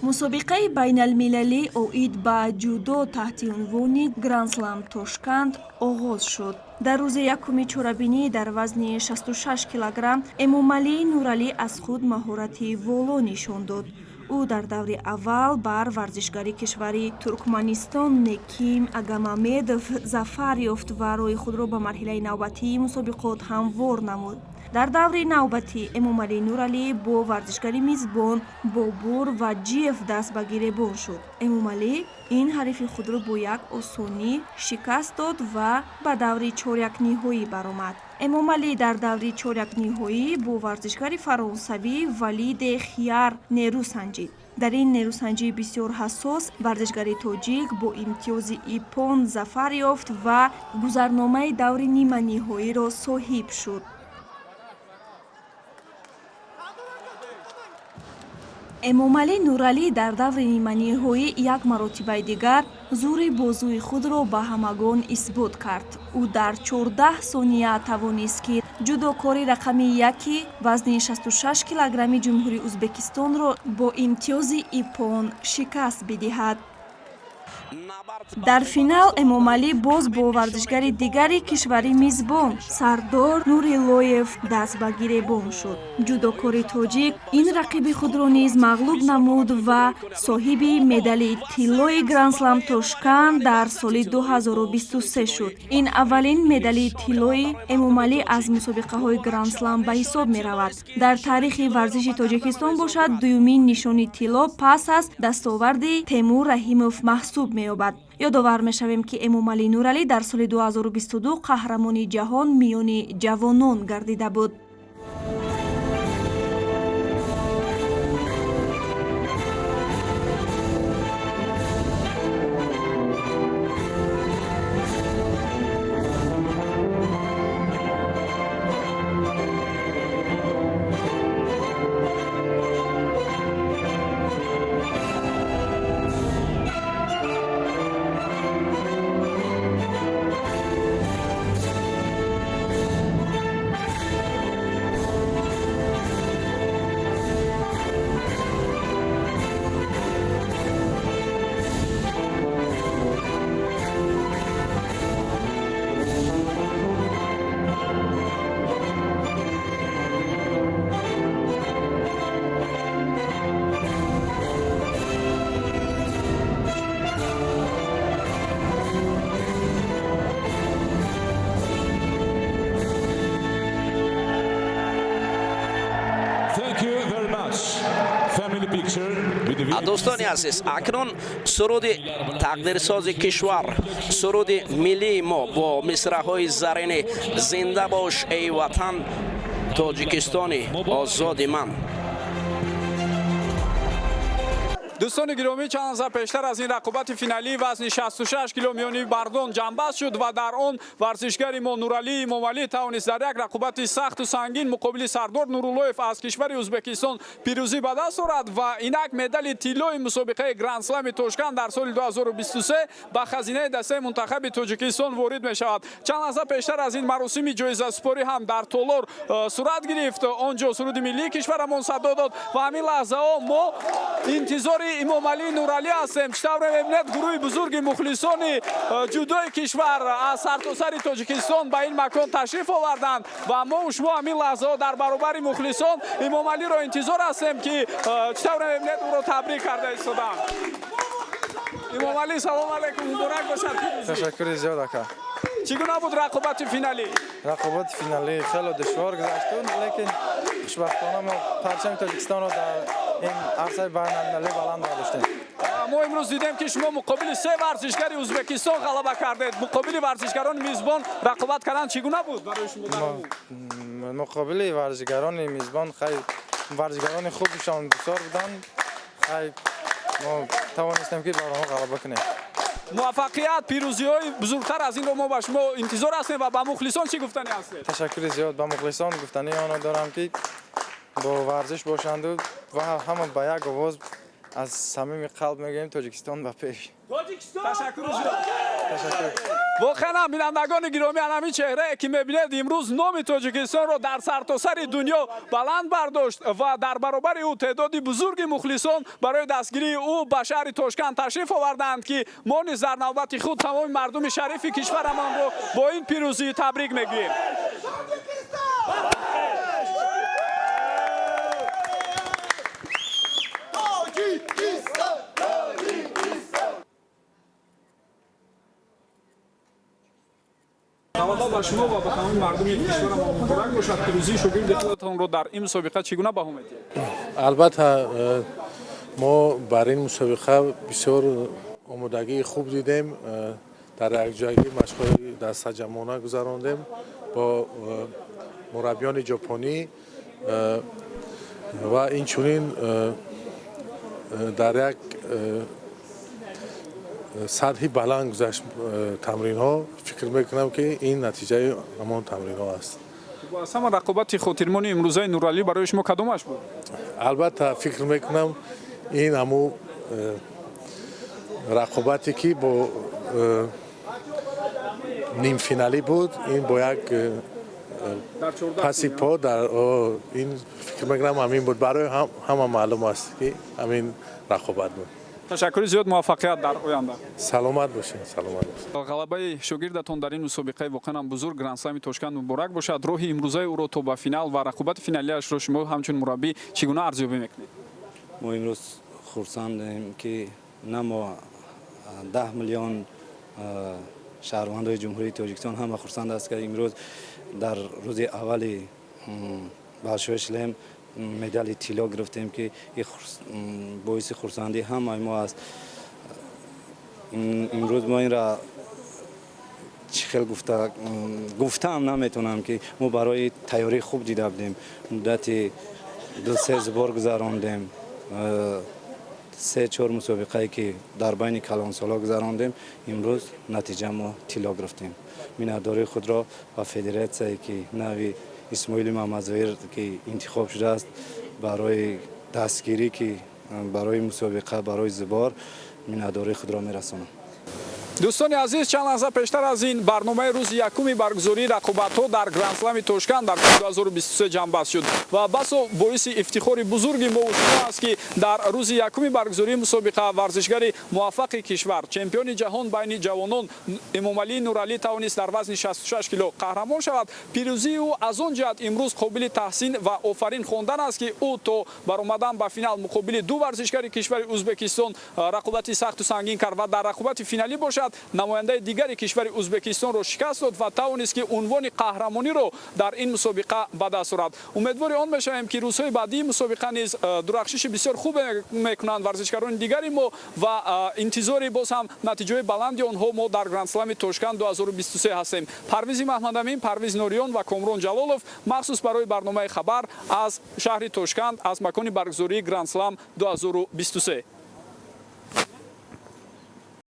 мусобиқаи байналмилалӣ оид ба ҷудо таҳти унвони Grand Slam Тошканд оғоз шуд. Дар рӯзи якуми чорабинӣ дар вазни 66 килограмм Эмомалии Нуралӣ аз худ маҳорати воло нишон дод. ӯ дар даври аввал бар варзишгари кишвари Туркманистон Неким Агамамедов зафар ёфт ва роҳи худро ба марҳилаи навбатии мусобиқот ҳамвор намуд. дар даври навбатӣ Эмомалии Нуралӣ бо варзишгари мизбон Бобур Ваҷиев даст ба гиребон шуд. Эмомалӣ ин ҳарифи худро бо як осонӣ шикаст дод ва ба даври чорякниҳоӣ баромад. Эмомалӣ дар даври чорякниҳоӣ бо варзишгари фаронсавӣ Валиде Хияр нерӯ санҷид. дар ин нерӯсанҷии бисёр ҳассос варзишгари тоҷик бо имтиёзи иппон зафар ёфт ва гузарномаи даври ниманиҳоиро соҳиб шуд. Эмомалӣ Нуралӣ дар даври ниманиҳоӣ як маротибаи дигар зури бозуи худро ба ҳамагон исбот кард. ӯ дар 14 сония тавонист ки ҷудокори рақами яки вазни 66 килограмми ҷумҳурии Узбекистонро бо имтиёзи иппон шикаст бидиҳад. дар финал Эмомалӣ боз бо варзишгари дигари кишвари мизбон Сардор Нурилоев даст ба гиребон шуд. ҷудокори тоҷик ин рақиби худро низ мағлуб намуд ва соҳиби медали тиллои Grand Slam Тошканд дар соли 2023 шуд. ин аввалин медали тиллои Эмомалӣ аз мусобиқаҳои Grand Slam ба ҳисоб меравад. дар таърихи варзиши Тоҷикистон бошад дуюмин нишони тилло пас аз дастоварди Темур Раҳимов маҳсуб меёбад. ёдовар мешавем ки Эмомалии Нуралӣ дар соли 2022 қаҳрамони ҷаҳон миёни ҷавонон гардида буд. دوستانی عزیز اکنون سرود تقدیرساز کشور سرود ملی ما با مصرع‌های زرین زنده باش ای وطن تاجیکستانی آزاد من. دوستان گرامی چند لحظه پیشتر از این رقابت فینالی وزن 66 کیلو میانی مردان جنبست شد و در آن ورزشگر ما نورالی امامعلی توانست در یک رقابت سخت و سنگین مقابل سردار نوراللهیف از کشور ازبکستان پیروزی به دست آورد و اینک مدال طلای مسابقه گرند اسلم تاشکند در سال 2023 به خزینه دسته منتخب تاجیکستان وارد می شود. چند لحظه پیشتر از این مراسم جایزه سپاری هم در تالار صورت گرفت. آنجا سرود ملی کشورمان صدا داد و همین لحظه ما انتظار امامعلی نورالی هستیم. طور می‌بینید گروه بزرگ مخلصان جودوی کشور از سرتاسر تاجیکستان به این مکان تشریف آوردند و ما و شما همین لحظه در برابر مخلصان امامعلی را انتظار هستیم که طور می‌بینید او را تبریک کرده ایستادند. امامعلی سلام علیکم، مبارک باشد. تشکر زیاد اکا. چگونه بود رقابت فینالی؟ رقابت فینالی خیلی دشوار گذشت لیکن خوشبختانه ما پرچم تاجیکستان را در این عرصه بین‌المللی بلند داشتیم. ما امروز دیدیم که شما مقابل 3 ورزشگر ازبکستان غلبه کردید. مقابل ورزشگران میزبان رقابت کردن چگونه بود برای شما؟ مقابل ورزشگران میزبان خیلی ورزشگران خوبشان بسیار بودن. خیلی ما توانستیم که بر آنها غلبه کنیم. موفقیت پیروزی‌های بزرگتر از این رو ما به شما انتظار هستیم و به مخلصان چی گفتنی هستید؟ تشکر زیاد به مخلصان گفتنی آنها دارم که با ورزش باشند و همه به یک آواز از صمیم قلب میگیم تاجیکستان به پیش. تشکر زیاد. واقعا بینندگان گرامی همین چهره که میبینید امروز نام تاجیکستان رو در سرتاسر دنیا بلند برداشت و در برابر او تعدادی بزرگ مخلصان برای دستگیری او به شهر تاشکند تشریف آوردند که ما نیز در نوبت خود تمام مردم شریف کشورمان رو با این پیروزی تبریک میگوییم. تولد بر شما و به تمام مردم کشور ما مبارک باشد. پیروزی شاگرد خودتان رو در این مسابقه چگونه بها میدید؟ البته ما برای این مسابقه بسیار آمادگی خوب دیدیم. در یک جایی مشق‌های دست جمعانه گذراندیم با مربیان ژاپنی و اینچنین در یک سطحی بلند گذشت تمرین ها. فکر میکنم که این نتیجه همان تمرین ها است. با هم رقابت خاطرمانی امروزه نورعلی برای شما کدامش بود؟ البته فکر میکنم این همون رقابتی که با نیم فینالی بود. این با یک پسی پا در این فکر میکنم همین بود. برای همه معلوم است که همین رقابت بود. تشکر زیاد، موفقیت در آینده. سلامت باشین. سلامت باشین. غلبه شاگردتان در این مسابقه واقعا بزرگ گرند اسلم تاشکند مبارک باشد. راه امروزه او را تا به فینال و رقابت فینالیش را شما همچون مربی چگونه ارزیابی میکنید؟ ما امروز خرسندیم که نه ما 10 میلیون شهروندان جمهوری تاجیکستان هم خرسند است که امروز در روز اول باشگاه اسلام مدال طلا گرفتیم که باعث خرسندی همه ما است. امروز ما این را چخیل گفتم نمیتونم که ما برای تیاری خوب دیده بودیم. مدت 2-3 بار گذراندیم. 3-4 مسابقه که در بین کلان سالا گذراندیم. امروز نتیجه ما طلا گرفتیم. مینداری خود را و فدراسیون که نوی اسماعیل محمدظاهر که انتخاب شده است برای دستگیری که برای مسابقه برای زبار مینداری خود را میرسانم. دوستان عزیز، چند لحظه پیشتر از این برنامه روز یکمی برگزاری رقابت‌ها در گرند اسلم تاشکند در سال 2023 جنببست شد و بس باعث افتخار بزرگی ما و شما است که در روز یکمی برگزاری مسابقه ورزشگر موفق کشور چمپیون جهان بین جوانان امامعلی نورعلی توانست در وزن 66 کیلو قهرمان شود. پیروزی او از آن جهت امروز قابل تحسین و آفرین خواندن است که او تا برآمدن به فینال مقابل دو ورزشگر کشور ازبکستان رقابت سخت و سنگین کرد و در رقابت فینالی باشد نماینده دیگری کشور ازبکستان را شکست داد و توانست که عنوان قهرمانی را در این مسابقه به دست آورد. امیدوار آن میشویم که روزهای بعدی مسابقه نیز درخشش بسیار خوب میکنند ورزشکاران دیگری ما و انتظاری باز هم نتیجه بلندی آنها ما در گرند اسلم تاشکند 2023 هستیم. پرویز محمد امین، پرویز نوریان و کامران جلالов مخصوص برای برنامه خبر از شهر تاشکند از مکان برگزاری گرند اسلم 2023.